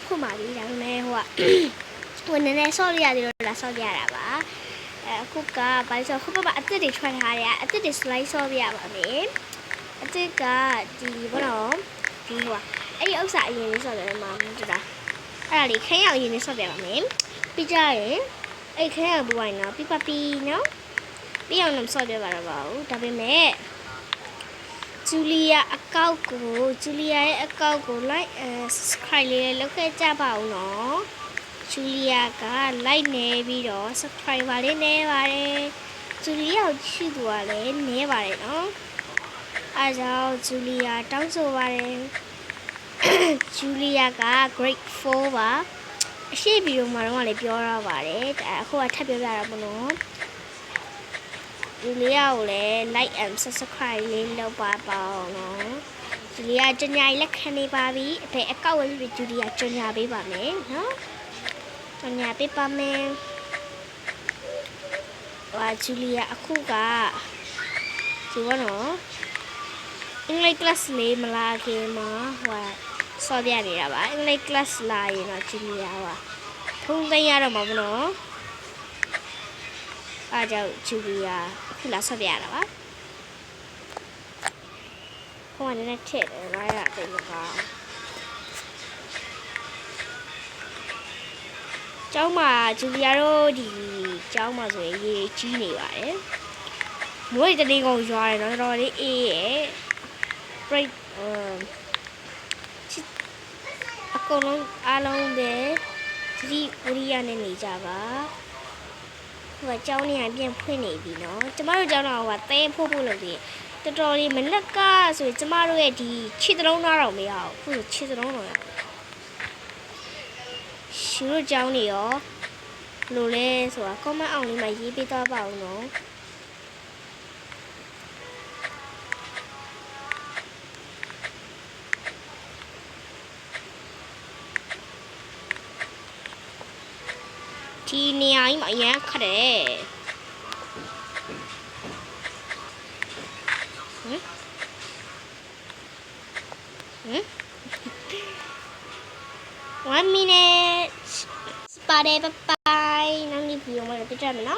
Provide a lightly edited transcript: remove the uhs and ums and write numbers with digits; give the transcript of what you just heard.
ဖွင့်ပါပြီဒါပေမဲ့ဟိုကဟိုနည်းနည်းဆော့ရရတယ်လို့လာဆော့ရတာပါအခုကဘာလို့ဆိုဟိုဘက်အစ်စ်တွေထွက်ထားတယ်အစ်စ်တွေ slide ဆော့ပြရပါမယ်အစ်စ်ကဒီဘောနော်ဒီဟိုအဲ့ဒီဥစ္စာအရင်လေးဆော့တယ်မှာမတူတာအဲ့ဒါလေးခင်းရအောင်အရင်လေးဆော့ပြပါမယ်ပြီးကြရင်အဲ့ခင်းရဘူးဝိုင်းနော်ပြီးပါပြီနော်ပြီးအောင်တော့ဆော့ပြပါတော့ပါဘူးဒါပေမဲ့ဂျူလီယာအကောက်ကိုဂျူလီယာရဲ့အကောက်ကို like subscribe လေးလုပ်ခဲ့ကြပါဦးနော်ဂျူလီယာက like နေပြီးတော့ subscriber လေးနေပါတယ်ဂျူလီယာကိုရှိသူကလည်းနေပါတယ်နော်အားကြောင့်ဂျူလီယာတောင်းဆိုပါတယ်ဂျူလီယာက grade 4ပါအရှိဗီဒီယိုမှာတော့လည်းပြောရပါတယ်အခုကထပ်ပြောပြတာပေါ့နော်ဂျူလီယာကိုလည်း like and subscribe လေးလုပ်ပါပေါ့နော်ဂျူလီယာကြညာလက်ခံနေပါပြီအဖေအကောက်ဝယ်ပြီးဂျူလီယာကြညာပေးပါမယ်နော်ကြညာပေးပါမယ်ဟိုဂျူလီယာအခုကဒီဘောနော်အင်္ဂလိပ် class လေးမလာခင်မှာဟိုဆော့ပြနေတာပါအင်္ဂလိပ် class လာရင်တော့ဂျူလီယာကထုံးသိမ်းရတော့မှာပေါ့နော်အားကြောင့်ဂျူလီယာခုလာဆော့ပြရတာပါဟိုကလည်းထည့်တယ်ရိုင်းရတယ်ကွာကျောင်းမှာဂျူလီယာတို့ဒီကျောင်းမှာဆိုရင်ရေကြီးနေပါတယ်မိုးတနေ့ကုန်ရွာတယ်နော်တော်တော်လေးအေးရဲ့ break အကုန်လုံးအားလုံးပဲဒီဝီရီယာနဲ့နေကြပါဟိုကကျောင်းနေရပြန်ဖွင့်နေပြီနော်ကျမတို့ကျောင်းတော်ကတဲဖို့လို့ဒီတော်တော်လေးမလက်ကဆိုရင်ကျမတို့ရဲ့ဒီခြေသလုံးသားတော့မရဘူးခုခြေသလုံးတော့ရရှင်တို့ကျောင်းနေရောလို့လဲဆိုတာ comment အောင်လေးမှာရေးပေးသွားပါဦးနော်ဒီနေရာကြီးမှာအရင်ခက်တယ်1 minute စပါတယ်ဘိုင်နောက်နေ့ဗီဒီယိုမှာပြကြမယ်နော်